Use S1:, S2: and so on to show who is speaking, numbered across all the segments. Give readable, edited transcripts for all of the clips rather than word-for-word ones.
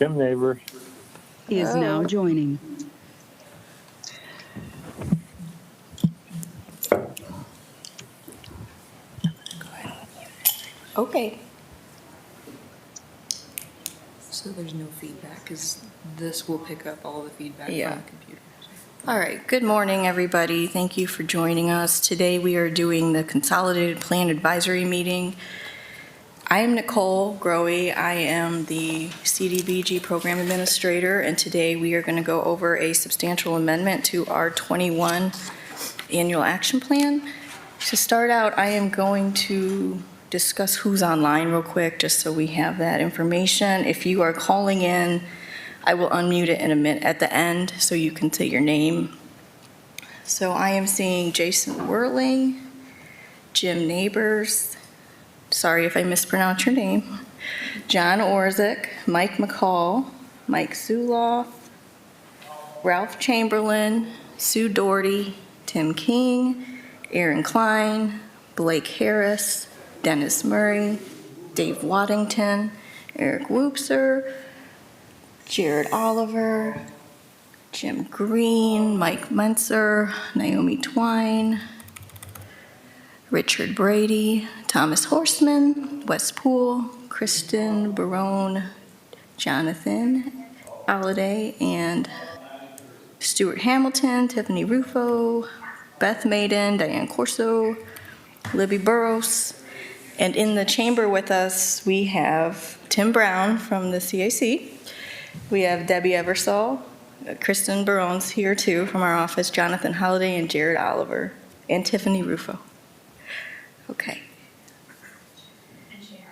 S1: Tim Neighbors.
S2: He is now joining.
S3: Okay. So there's no feedback because this will pick up all the feedback from the computer. All right. Good morning, everybody. Thank you for joining us. Today we are doing the Consolidated Plan Advisory Meeting. I am Nicole Growe. I am the CDBG Program Administrator, and today we are going to go over a substantial amendment to our 21 Annual Action Plan. To start out, I am going to discuss who's online real quick, just so we have that information. If you are calling in, I will unmute it in a minute at the end so you can say your name. So I am seeing Jason Whirling, Jim Neighbors, sorry if I mispronounce your name, John Orzik, Mike McCall, Mike Zuloff, Ralph Chamberlain, Sue Doherty, Tim King, Aaron Klein, Blake Harris, Dennis Murray, Dave Waddington, Eric Woopser, Jared Oliver, Jim Green, Mike Mentzer, Naomi Twine, Richard Brady, Thomas Horseman, Wes Poole, Kristen Barone, Jonathan Holliday, and Stuart Hamilton, Tiffany Rufo, Beth Maiden, Diane Corso, Libby Burrows. And in the chamber with us, we have Tim Brown from the CAC. We have Debbie Eversole, Kristen Barone's here too from our office, Jonathan Holliday, and Jared Oliver, and Tiffany Rufo. Okay.
S4: And Sharon.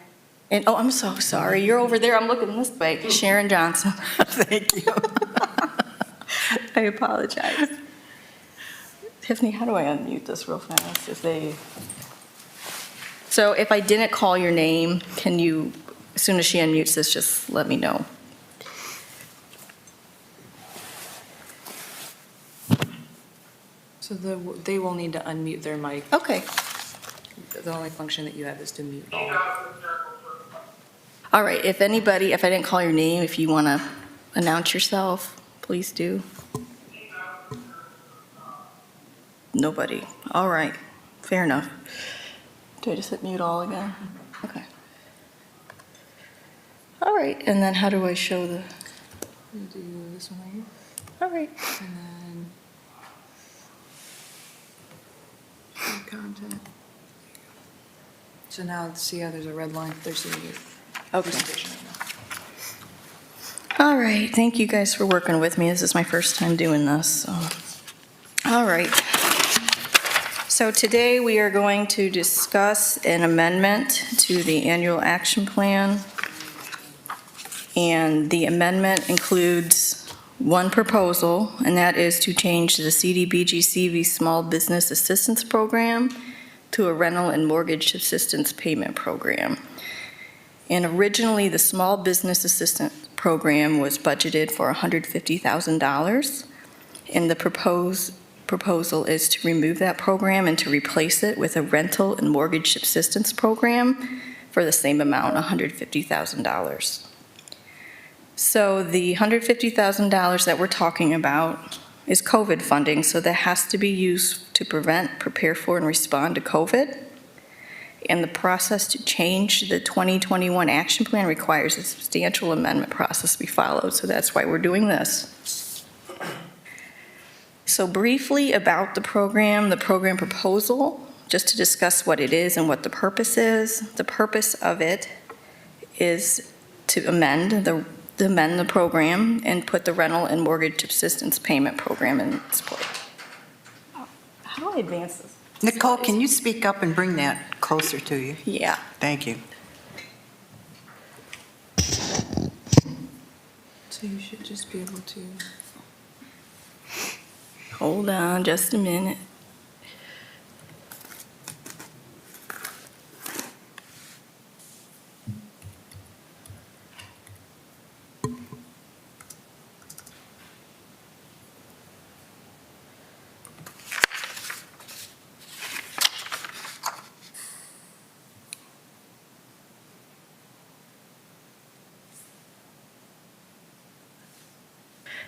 S3: And, oh, I'm so sorry. You're over there. I'm looking this way. Sharon Johnson. Thank you. I apologize. Tiffany, how do I unmute this real fast? So if I didn't call your name, can you, as soon as she unmutes this, just let me know.
S5: So they will need to unmute their mic.
S3: Okay.
S5: The only function that you have is to mute all.
S3: All right. If I didn't call your name, if you want to announce yourself, please do. Nobody. All right. Fair enough. Do I just hit mute all again? Okay. All right. And then how do I show the?
S5: You do this one right here,
S3: All right.
S5: and then share content. So now see how there's a red line. They're seeing your
S3: Okay.
S5: presentation right
S3: All right. Thank you guys for working with me. This is my first time doing this. So. All right. So today we are going to discuss an amendment to the annual action plan. And the amendment includes one proposal, and that is to change the CDBG-CV Small Business Assistance Program to a rental and mortgage assistance payment program. And originally, the Small Business Assistance Program was budgeted for $150,000, and the proposal is to remove that program and to replace it with a rental and mortgage assistance program for the same amount, $150,000. So the $150,000 that we're talking about is COVID funding, so that has to be used to prevent, prepare for, and respond to COVID. And the process to change the 2021 action plan requires a substantial amendment process to be followed, so that's why we're doing this. So briefly about the program proposal, just to discuss what it is and what the purpose is. The purpose of it is to amend the program and put the rental and mortgage assistance payment program in its place. How do I advance this?
S6: Nicole, can you speak up and bring that closer to you?
S3: Yeah.
S6: Thank you.
S5: So you should just be able to.
S3: Hold on just a minute.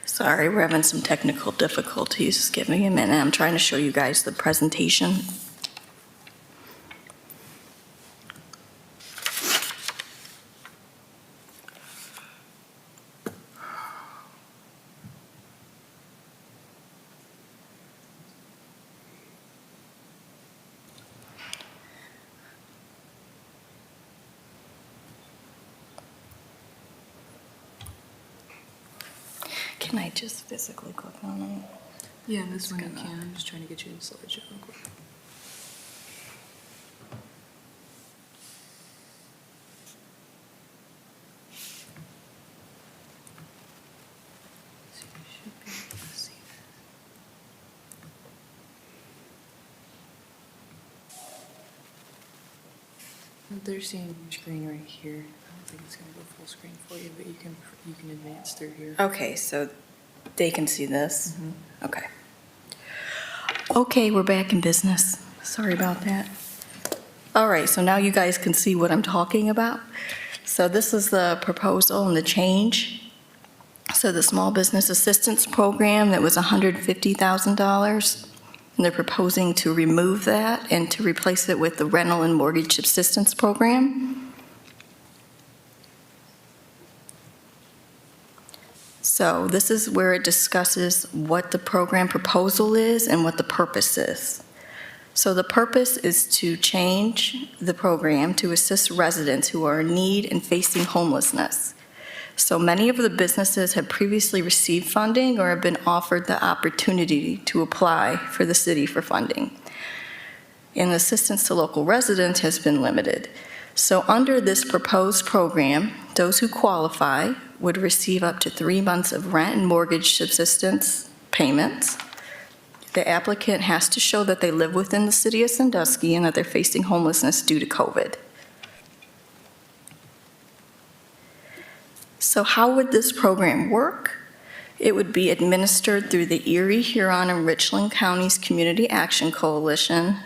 S3: Sorry, we're having some technical difficulties. Just give me a minute. I'm trying to show you guys the presentation. Can I just physically click on it?
S5: Yeah, this one you can. I'm just trying to get you the slideshow real quick. So you should be able to see that. They're seeing your screen right here. I don't think it's gonna go full screen for you, but you can advance through here.
S3: Okay, so they can see this?
S5: Mhm.
S3: Okay. Okay, we're back in business. Sorry about that. All right, so now you guys can see what I'm talking about. So this is the proposal and the change. So the Small Business Assistance Program, that was $150,000, and they're proposing to remove that and to replace it with the Rental and Mortgage Assistance Program. So this is where it discusses what the program proposal is and what the purpose is. So the purpose is to change the program to assist residents who are in need and facing homelessness. So many of the businesses have previously received funding or have been offered the opportunity to apply for the city for funding. And assistance to local residents has been limited. So under this proposed program, those who qualify would receive up to 3 months of rent and mortgage subsistence payments. The applicant has to show that they live within the city of Sandusky and that they're facing homelessness due to COVID. So how would this program work? It would be administered through the Erie, Huron, and Richland Counties Community Action Coalition,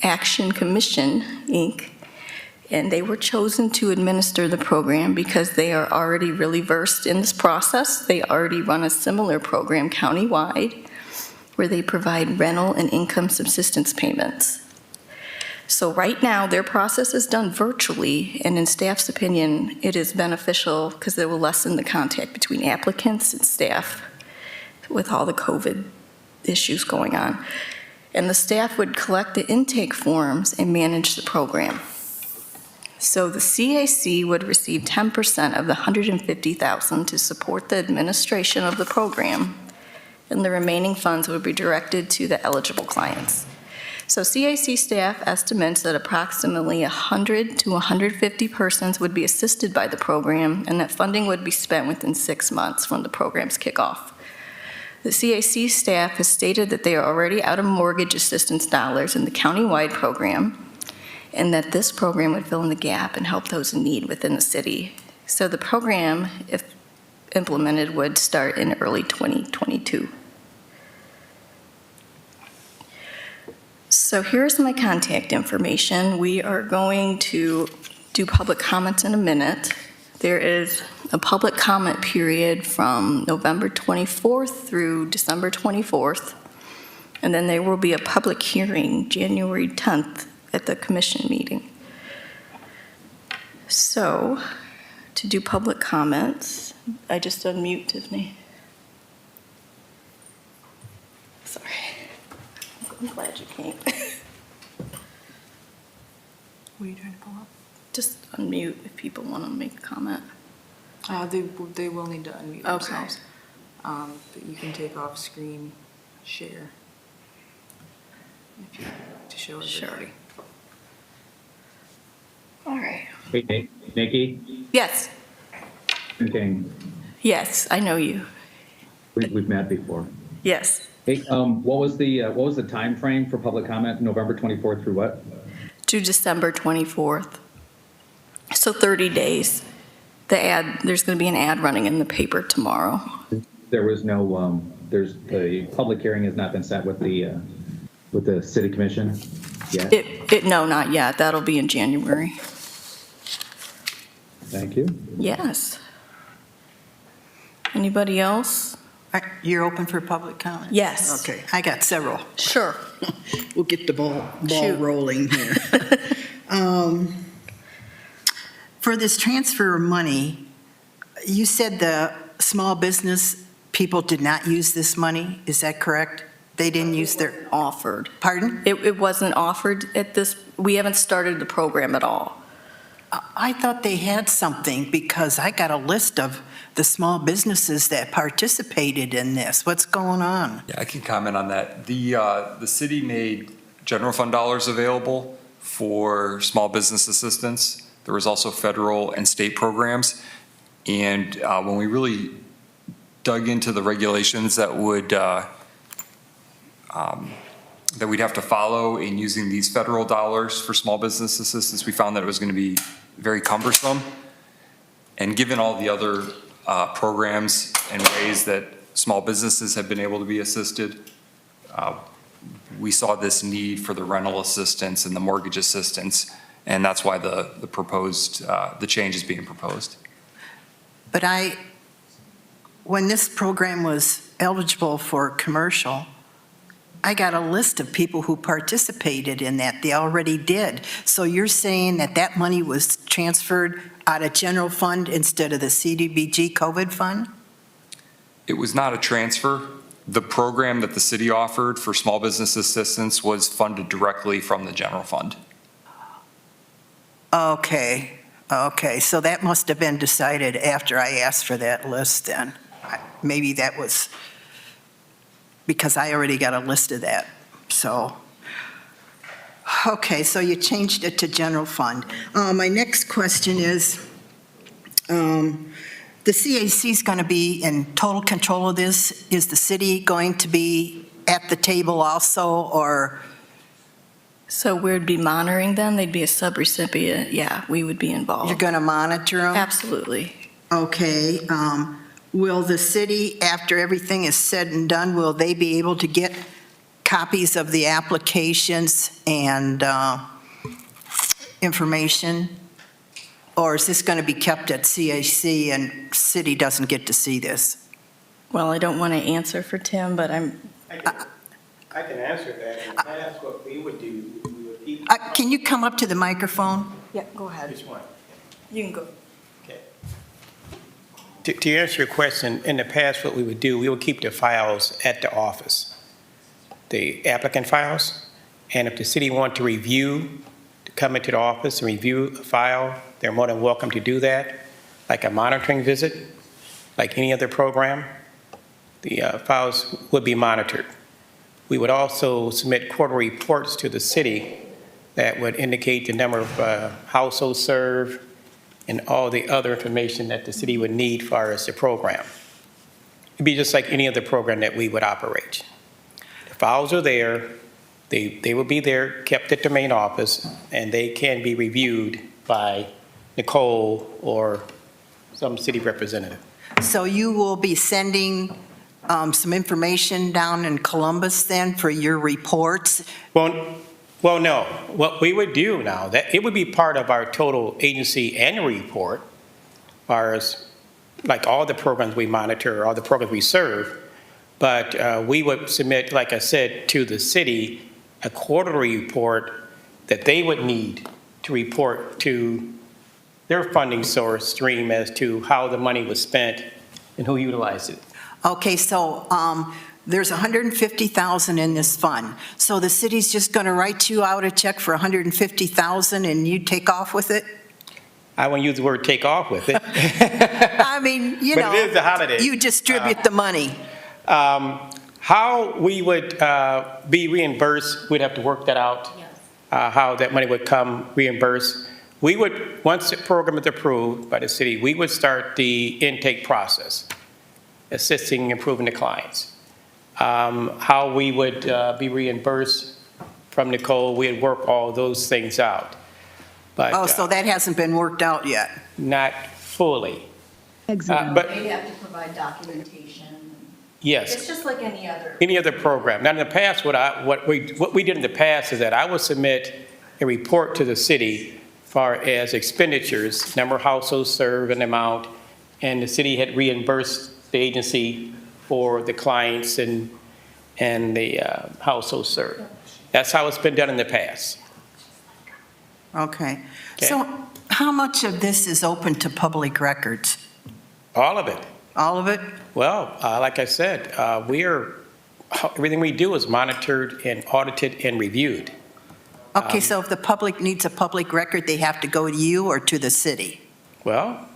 S3: Action Commission, Inc., and they were chosen to administer the program because they are already really versed in this process. They already run a similar program countywide where they provide rental and income subsistence payments. So right now, their process is done virtually, and in staff's opinion, it is beneficial because it will lessen the contact between applicants and staff with all the COVID issues going on. And the staff would collect the intake forms and manage the program. So the CAC would receive 10% of the $150,000 to support the administration of the program, and the remaining funds would be directed to the eligible clients. So CAC staff estimates that approximately 100 to 150 persons would be assisted by the program, and that funding would be spent within 6 months from the program's kickoff. The CAC staff has stated that they are already out of mortgage assistance dollars in the countywide program, and that this program would fill in the gap and help those in need within the city. So the program, if implemented, would start in early 2022. So here's my contact information. We are going to do public comments in a minute. There is a public comment period from November 24th through December 24th, and then there will be a public hearing January 10th at the commission meeting. So, to do public comments, I just unmute Tiffany. Sorry. I'm glad you came.
S5: What are you trying to pull up?
S3: Just unmute if people want to make a comment.
S5: They will need to unmute
S3: Okay.
S5: themselves. But you can take off screen share if you like to show
S3: Sure.
S5: everybody.
S3: All right.
S1: Hey, Nikki,
S3: Yes,
S1: King,
S3: yes, I know you.
S1: we've met before.
S3: Yes.
S1: Hey, what was the time frame for public comment? November 24th through what?
S3: To December 24th. So 30 days. There's going to be an ad running in the paper tomorrow.
S1: There was no, the public hearing has not been set with the city commission yet?
S3: No, not yet. That'll be in January.
S1: Thank you.
S3: Yes. Anybody else
S6: You're open for public comment?
S3: Yes.
S6: Okay, I got several.
S3: Sure.
S6: We'll get the ball
S3: Shoot.
S6: rolling here. For this transfer of money, you said the small business people did not use this money, is that correct? They didn't use their,
S3: Offered.
S6: pardon?
S3: It wasn't offered at this, we haven't started the program at all.
S6: I thought they had something because I got a list of the small businesses that participated in this. What's going on?
S7: Yeah, I can comment on that. The city made general fund dollars available for small business assistance. There was also federal and state programs. And when we really dug into the regulations that we'd have to follow in using these federal dollars for small business assistance, we found that it was going to be very cumbersome. And given all the other programs and ways that small businesses have been able to be assisted, we saw this need for the rental assistance and the mortgage assistance, and that's why the change is being proposed.
S6: But when this program was eligible for commercial, I got a list of people who participated in that. They already did. So you're saying that that money was transferred out of general fund instead of the CDBG COVID fund?
S7: It was not a transfer. The program that the city offered for small business assistance was funded directly from the general fund.
S6: Okay, so that must have been decided after I asked for that list then. Maybe that was because I already got a list of that, so. Okay, so you changed it to general fund. My next question is, the CAC is going to be in total control of this. Is the city going to be at the table also, or?
S3: So we'd be monitoring them, they'd be a subrecipient, yeah, we would be involved.
S6: You're going to monitor them?
S3: Absolutely.
S6: Okay, will the city, after everything is said and done, will they be able to get copies of the applications and information? Or is this going to be kept at CAC and city doesn't get to see this?
S3: Well, I don't want to answer for Tim, but
S8: I can answer that. In the past, what we would do, we would keep.
S6: Can you come up to the microphone?
S3: Yeah, go ahead.
S8: Which one?
S3: You can go.
S8: Okay. To answer your question, in the past, what we would do, we would keep the files at the office, the applicant files. And if the city wanted to review, to come into the office and review a file, they're more than welcome to do that, like a monitoring visit, like any other program. The files would be monitored. We would also submit quarterly reports to the city that would indicate the number of households served and all the other information that the city would need for us the program. It'd be just like any other program that we would operate. The files are there, they will be there, kept at the main office, and they can be reviewed by Nicole or some city representative.
S6: So you will be sending some information down in Columbus then for your reports?
S8: Well, no. What we would do now, that it would be part of our total agency annual report, as like all the programs we monitor, all the programs we serve. But we would submit, like I said, to the city a quarterly report that they would need to report to their funding source stream as to how the money was spent and who utilized it.
S6: Okay, so there's $150,000 in this fund. So the city's just going to write you out a check for $150,000 and you take off with it?
S8: I won't use the word take off with it.
S6: I mean, you know,
S8: But it is the holiday.
S6: you distribute the money.
S8: How we would be reimbursed, we'd have to work that out, how that money would come reimbursed. We would, once the program is approved by the city, we would start the intake process, assisting, improving the clients. How we would be reimbursed from Nicole, we'd work all those things out. But
S6: Oh, so that hasn't been worked out yet?
S8: not fully.
S2: Exit.
S8: But
S3: They'd have to provide documentation.
S8: yes.
S3: It's just like any
S8: Any other program. Now, in the past, what we did in the past is that I would submit a report to the city as far as expenditures, number of households served and amount, and the city had reimbursed the agency for the clients and the household served. That's how it's been done in the past.
S6: Okay.
S8: Okay.
S6: So how much of this is open to public records?
S8: All of it.
S6: All of it?
S8: Well, like I said, everything we do is monitored and audited and reviewed.
S6: Okay, so if the public needs a public record, they have to go to you or to the city?
S8: Well,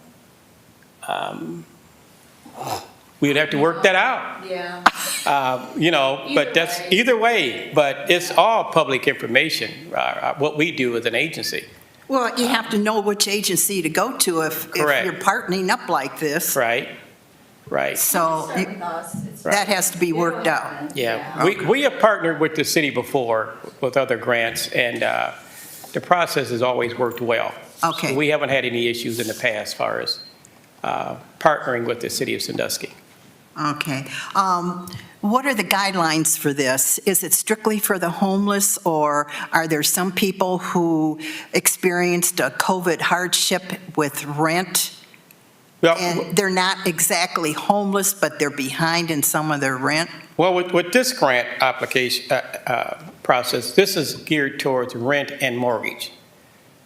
S8: we'd have to work that out.
S3: Yeah.
S8: But that's either way, but it's all public information, what we do as an agency.
S6: Well, you have to know which agency to go to if
S8: Correct.
S6: you're partnering up like this.
S8: Right, right.
S6: So that has to be worked out.
S8: Yeah, we have partnered with the city before with other grants, and the process has always worked well.
S6: Okay.
S8: We haven't had any issues in the past as far as partnering with the city of Sandusky.
S6: Okay. What are the guidelines for this? Is it strictly for the homeless, or are there some people who experienced a COVID hardship with rent?
S8: Well,
S6: And they're not exactly homeless, but they're behind in some of their rent?
S8: Well, with this grant application process, this is geared towards rent and mortgage.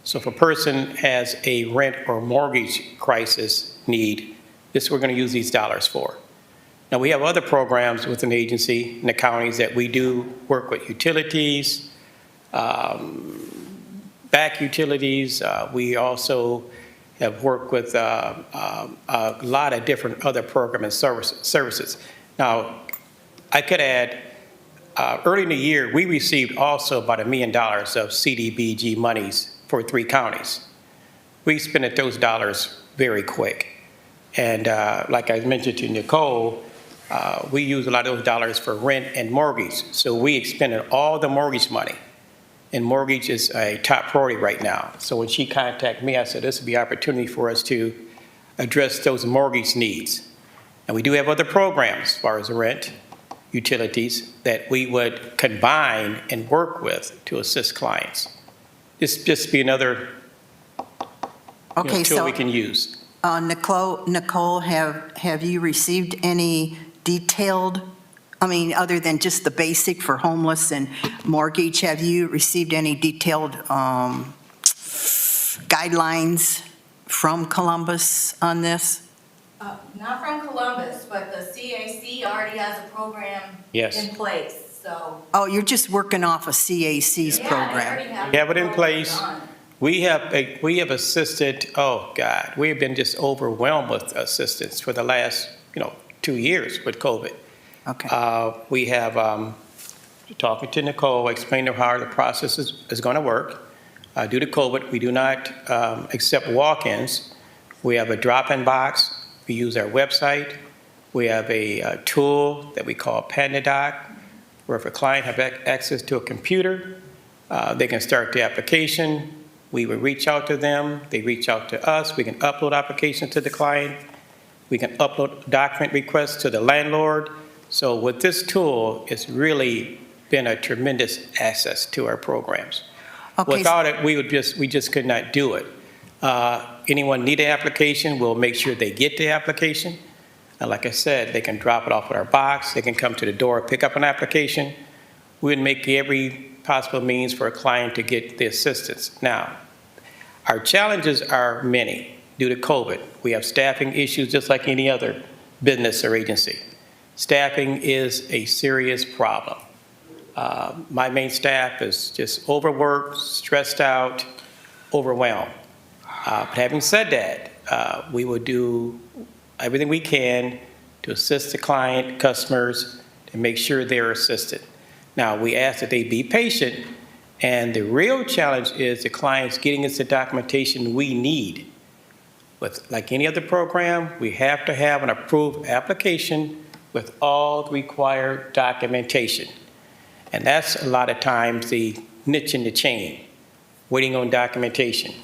S8: So if a person has a rent or mortgage crisis need, this we're going to use these dollars for. Now, we have other programs with an agency in the counties that we do work with utilities, back utilities. We also have worked with a lot of different other program and services. Now, I could add, early in the year, we received also about $1 million of CDBG monies for 3 counties. We spent those dollars very quick. And like I mentioned to Nicole, we use a lot of those dollars for rent and mortgage. So we expended all the mortgage money. And mortgage is a top priority right now. So when she contacted me, I said, this would be an opportunity for us to address those mortgage needs. And we do have other programs as far as rent, utilities, that we would combine and work with to assist clients. This just be another
S6: Okay,
S8: tool
S6: so
S8: we can use.
S6: Nicole, have you received any detailed, other than just the basic for homeless and mortgage, have you received any detailed guidelines from Columbus on this?
S3: Not from Columbus, but the CAC already has a program
S8: Yes.
S3: in place, so.
S6: Oh, you're just working off of CAC's
S3: Yeah, they
S6: program?
S3: already
S8: We have it in
S3: the
S8: place.
S3: program done.
S8: We have assisted, oh God, we have been just overwhelmed with assistance for the last, 2 years with COVID.
S6: Okay.
S8: We have, talking to Nicole, explained to her how the process is going to work. Due to COVID, we do not accept walk-ins. We have a drop-in box. We use our website. We have a tool that we call PandaDoc, where if a client has access to a computer, they can start the application. We would reach out to them. They reach out to us. We can upload applications to the client. We can upload document requests to the landlord. So with this tool, it's really been a tremendous access to our programs.
S6: Okay,
S8: Without it, we just could not do it. Anyone need an application, we'll make sure they get the application. And like I said, they can drop it off at our box. They can come to the door, pick up an application. We would make every possible means for a client to get the assistance. Now, our challenges are many due to COVID. We have staffing issues just like any other business or agency. Staffing is a serious problem. My main staff is just overworked, stressed out, overwhelmed. But having said that, we will do everything we can to assist the client, customers, to make sure they're assisted. Now, we ask that they be patient, and the real challenge is the clients getting us the documentation we need. With, like any other program, we have to have an approved application with all the required documentation. And that's a lot of times the niche in the chain, waiting on documentation,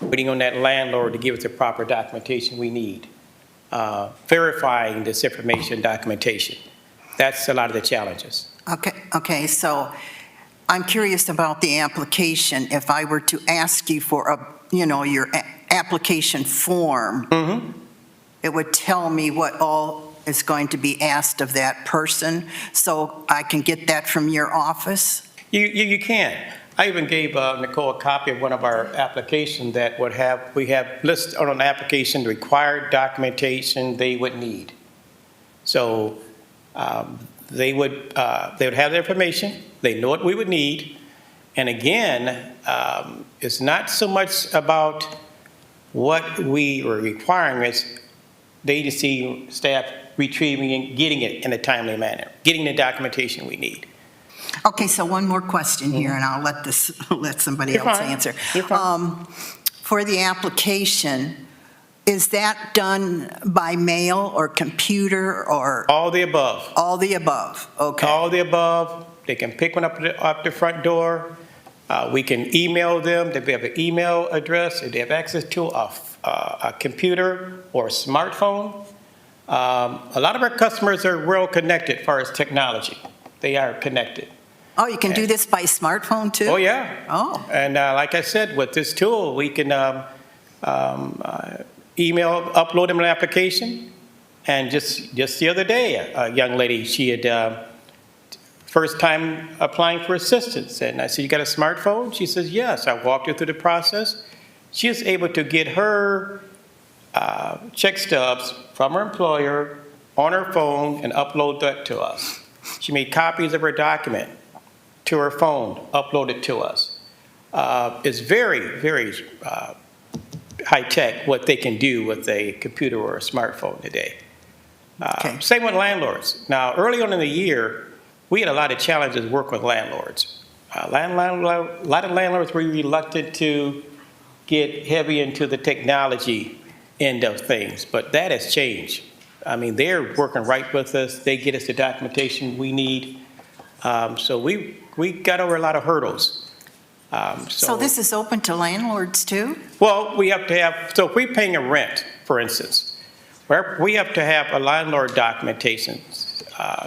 S8: waiting on that landlord to give us the proper documentation we need, verifying this information documentation. That's a lot of the challenges.
S6: Okay, so I'm curious about the application. If I were to ask you for your application form, it would tell me what all is going to be asked of that person, so I can get that from your office?
S8: You can. I even gave Nicole a copy of one of our applications that we have listed on an application, the required documentation they would need. So they would have the information, they know what we would need, and again, it's not so much about what we are requiring, it's the agency staff retrieving and getting it in a timely manner, getting the documentation we need.
S6: Okay, so one more question here, and I'll let somebody
S8: You're
S6: else
S8: fine.
S6: answer.
S8: You're fine.
S6: For the application, is that done by mail or computer or
S8: All the above.
S6: all the above? Okay.
S8: All the above. They can pick one up the front door. We can email them. They have an email address. If they have access to a computer or a smartphone. A lot of our customers are well connected as far as technology. They are connected.
S6: Oh, you can do this by smartphone too?
S8: Oh, yeah.
S6: Oh,
S8: And like I said, with this tool, we can upload them an application. And just the other day, a young lady, she had first time applying for assistance. And I said, you got a smartphone? She says, yes. I walked her through the process. She was able to get her check stubs from her employer on her phone and upload that to us. She made copies of her document to her phone, uploaded to us. It's very, very high-tech what they can do with a computer or a smartphone today.
S6: Okay.
S8: Same with landlords. Now, early on in the year, we had a lot of challenges working with landlords. A lot of landlords were reluctant to get heavy into the technology end of things, but that has changed. I mean, they're working right with us. They get us the documentation we need. So we got over a lot of hurdles.
S6: so this is open to landlords too?
S8: Well, we have to have, so if we're paying a rent, for instance, we have to have a landlord documentation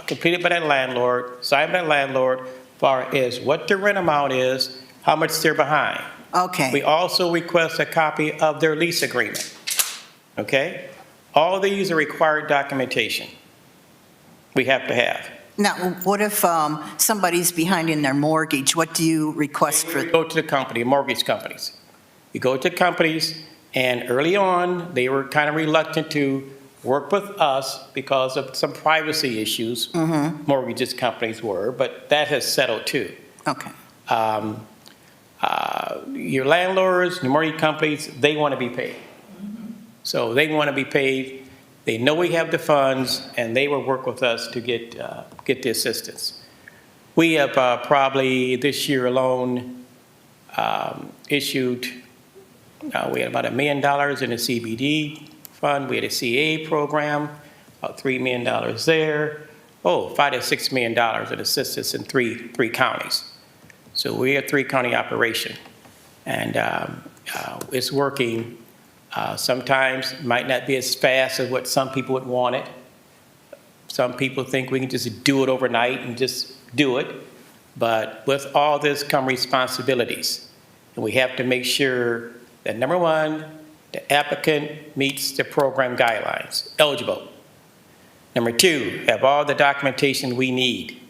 S8: completed by that landlord, signed by that landlord, as far as what the rent amount is, how much they're behind.
S6: Okay.
S8: We also request a copy of their lease agreement, okay? All these are required documentation we have to have.
S6: Now, what if somebody's behind in their mortgage? What do you request for?
S8: Go to the company, mortgage companies. You go to companies, and early on, they were kind of reluctant to work with us because of some privacy issues. Mortgages companies were, but that has settled too.
S6: Okay.
S8: Your landlords, your mortgage companies, they want to be paid. So they want to be paid. They know we have the funds, and they will work with us to get the assistance. We have probably this year alone issued, we had about $1 million in the CBD fund. We had a CA program, about $3 million there. $5 to $6 million in assistance in three counties. So we have 3-county operation, and it's working. Sometimes it might not be as fast as what some people would want it. Some people think we can just do it overnight and just do it. But with all this come responsibilities. And we have to make sure that, number one, the applicant meets the program guidelines, eligible. Number two, have all the documentation we need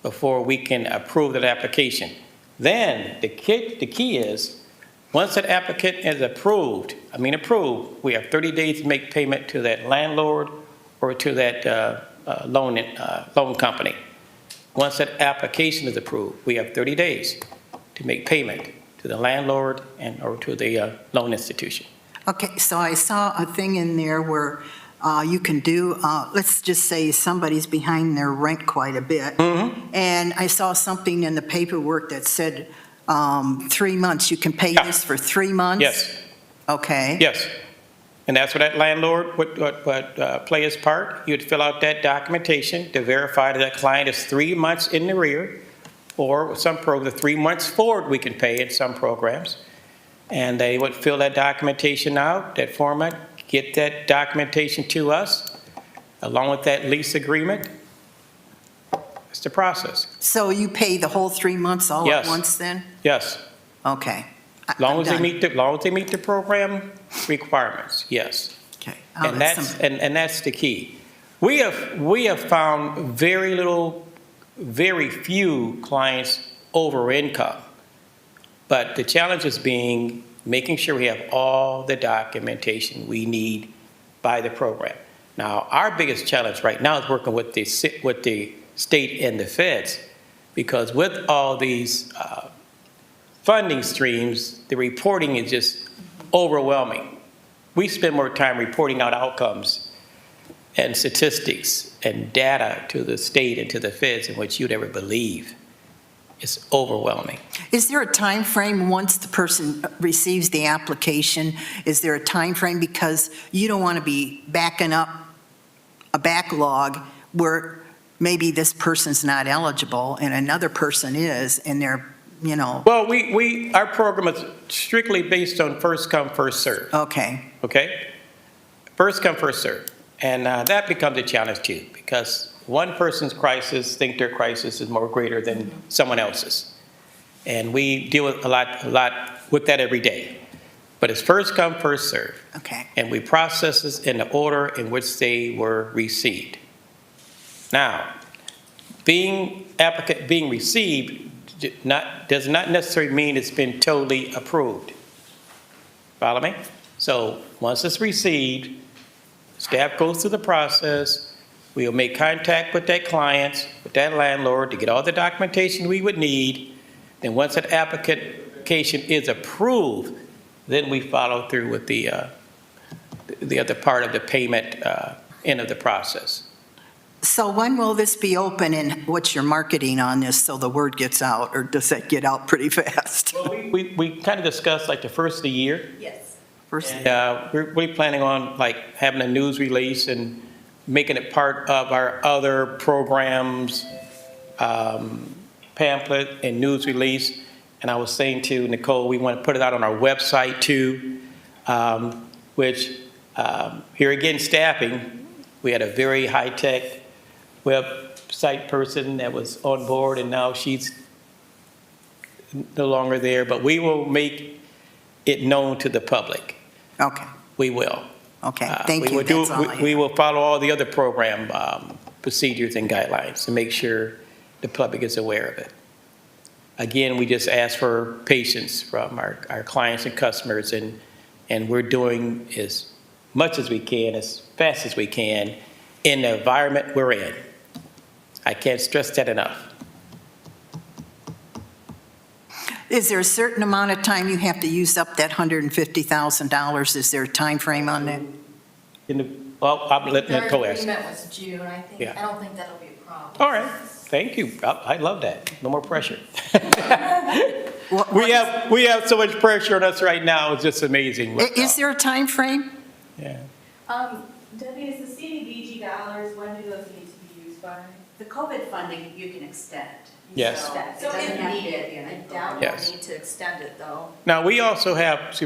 S8: before we can approve that application. Then the key is, once that applicant is approved, we have 30 days to make payment to that landlord or to that loan company. Once that application is approved, we have 30 days to make payment to the landlord or to the loan institution.
S6: Okay, so I saw a thing in there where you can do, let's just say somebody's behind their rent quite a bit. And I saw something in the paperwork that said 3 months. You can pay this for 3 months?
S8: Yes.
S6: Okay.
S8: Yes. And that's where that landlord would play his part. He would fill out that documentation to verify that client is 3 months in the rear, or some programs, 3 months forward we can pay in some programs. And they would fill that documentation out, that format, get that documentation to us, along with that lease agreement. That's the process.
S6: So you pay the whole 3 months all at
S8: Yes.
S6: once then?
S8: Yes.
S6: Okay.
S8: As long
S6: I'm
S8: as they
S6: done.
S8: meet the program requirements, yes.
S6: Okay.
S8: And that's the key. We have found very few clients over income. But the challenge is making sure we have all the documentation we need by the program. Now, our biggest challenge right now is working with the state and the feds, because with all these funding streams, the reporting is just overwhelming. We spend more time reporting out outcomes and statistics and data to the state and to the feds than what you'd ever believe. It's overwhelming.
S6: Is there a time frame once the person receives the application? Is there a time frame? Because you don't want to be backing up a backlog where maybe this person's not eligible and another person is, and they're, you know.
S8: Well, our program is strictly based on first come, first serve.
S6: Okay.
S8: Okay? First come, first serve. And that becomes a challenge too, because one person's crisis think their crisis is more greater than someone else's. And we deal with a lot with that every day. But it's first come, first serve.
S6: Okay.
S8: And we process this in the order in which they were received. Now, being received does not necessarily mean it's been totally approved. Follow me? So once it's received, staff goes through the process. We'll make contact with that client, with that landlord, to get all the documentation we would need. Then once that application is approved, then we follow through with the other part of the payment end of the process.
S6: So when will this be open, and what's your marketing on this so the word gets out, or does that get out pretty fast?
S8: Well, we kind of discussed like the first of the year.
S6: Yes.
S8: We're planning on like having a news release and making it part of our other programs, pamphlet and news release. And I was saying to Nicole, we want to put it out on our website too, which here again, staffing, we had a very high-tech website person that was on board, and now she's no longer there, but we will make it known to the public.
S6: Okay.
S8: We will.
S6: Okay, thank you. That's all I have.
S8: We will follow all the other program procedures and guidelines to make sure the public is aware of it. Again, we just ask for patience from our clients and customers, and we're doing as much as we can, as fast as we can, in the environment we're in. I can't stress that enough.
S6: Is there a certain amount of time you have to use up that $150,000? Is there a time frame on that?
S8: Well, I'm letting Nicole
S3: Our
S8: ask.
S3: agreement was June, I think.
S8: Yeah.
S3: I don't think that'll be a problem.
S8: All right, thank you. I love that. No more pressure.
S6: What
S8: We have so much pressure on us right now. It's just amazing.
S6: Is there a time frame?
S8: Yeah.
S4: Debbie, is the CDBG dollars, when do those need to be used by?
S9: The COVID funding, you can extend.
S8: Yes.
S9: So it
S4: So
S9: doesn't
S4: if
S9: have to be
S4: needed,
S9: at the end
S3: I
S9: of the
S3: doubt
S9: program.
S3: we'll need to extend it, though.
S8: Now, we also have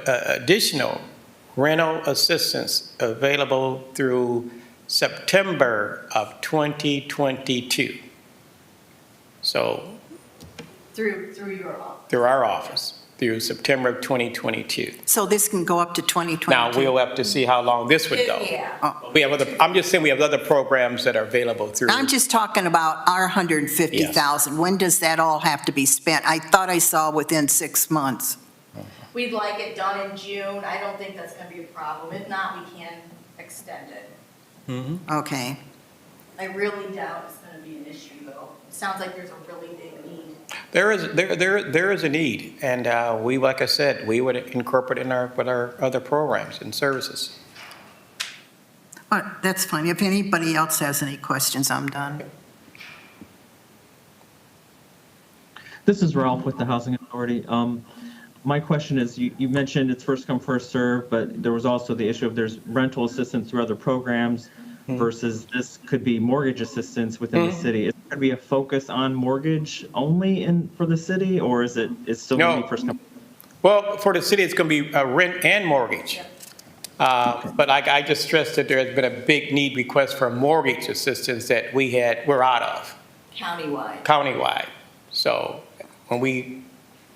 S8: additional rental assistance available through September of 2022. So
S3: Through your office.
S8: through our office, through September of 2022.
S6: So this can go up to 2022?
S8: Now, we'll have to see how long this would go.
S3: Yeah.
S8: We have I'm just saying we have other programs that are available through.
S6: I'm just talking about our 150,000. When does that all have to be spent? I thought I saw within 6 months.
S3: We'd like it done in June. I don't think that's going to be a problem. If not, we can extend it.
S6: Okay.
S3: I really doubt it's going to be an issue, though. It sounds like there's a really big need.
S8: There is a need, and we, like I said, we would incorporate it with our other programs and services.
S6: All right, that's fine. If anybody else has any questions, I'm done.
S10: This is Ralph with the Housing Authority. My question is, you mentioned it's first come, first serve, but there was also the issue of there's rental assistance through other programs versus this could be mortgage assistance within the city. Is there going to be a focus on mortgage only for the city, or is it's still going to be first come?
S8: Well, for the city, it's going to be rent and mortgage. But I just stressed that there has been a big need request for mortgage assistance that we're out of. Countywide. So when we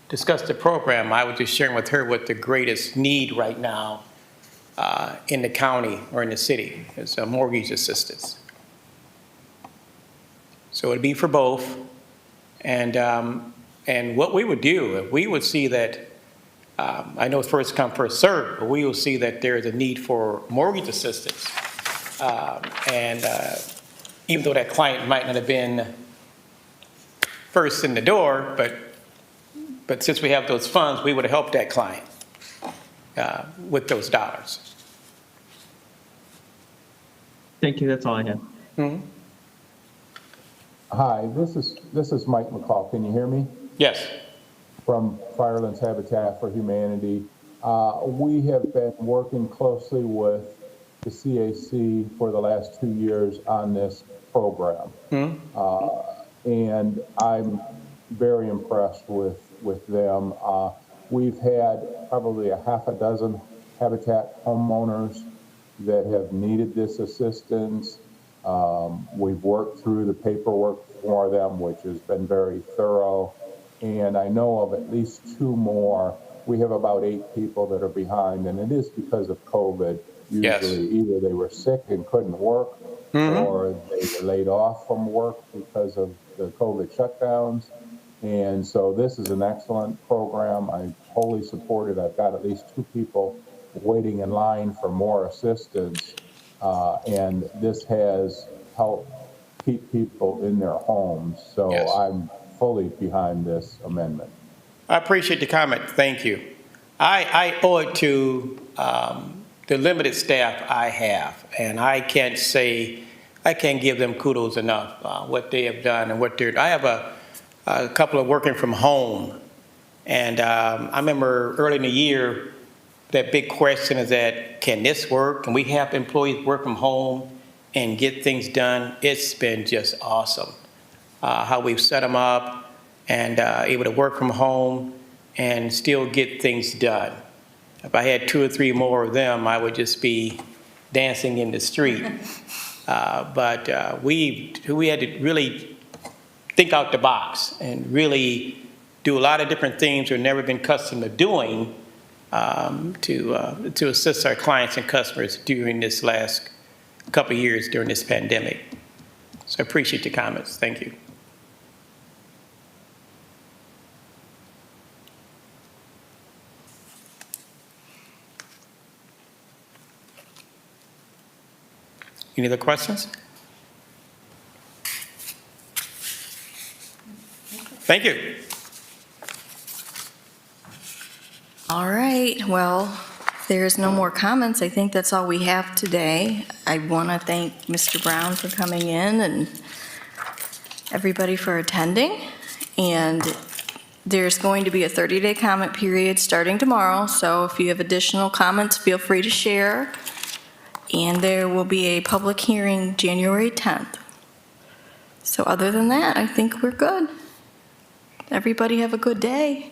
S8: discussed the program, I was just sharing with her what the greatest need right now in the county or in the city. It's a mortgage assistance. So it'd be for both. And what we would do, if we would see that, I know it's first come, first served, but we will see that there is a need for mortgage assistance. Even though that client might not have been first in the door, but since we have those funds, we would have helped that client with those dollars.
S10: Thank you, that's all I had.
S8: Mhm.
S11: Hi, this is Mike McCall. Can you hear me?
S8: Yes.
S11: From Firelands Habitat for Humanity. We have been working closely with the CAC for the last 2 years on this program. And I'm very impressed with them. We've had probably a half a dozen Habitat homeowners that have needed this assistance. We've worked through the paperwork for them, which has been very thorough. And I know of at least 2 more. We have about 8 people that are behind, and it is because of COVID. Usually either they were sick and couldn't work, or they were laid off from work because of the COVID shutdowns. And so this is an excellent program. I wholly support it. I've got at least 2 people waiting in line for more assistance. And this has helped keep people in their homes. So I'm fully behind this amendment.
S8: I appreciate the comment. Thank you. I owe it to the limited staff I have, and I can't give them kudos enough, what they have done and what I have a couple of working from home. And I remember early in the year, that big question is that, can this work? Can we have employees work from home and get things done? It's been just awesome how we've set them up and able to work from home and still get things done. If I had 2 or 3 more of them, I would just be dancing in the street. But we had to really think out the box and really do a lot of different things we've never been accustomed to doing to assist our clients and customers during this last couple of years during this pandemic. So I appreciate the comments. Thank you. Any other questions? Thank you.
S3: All right, well, if there's no more comments, I think that's all we have today. I want to thank Mr. Brown for coming in and everybody for attending. And there's going to be a 30-day comment period starting tomorrow, so if you have additional comments, feel free to share. And there will be a public hearing January 10th. So other than that, I think we're good. Everybody have a good day.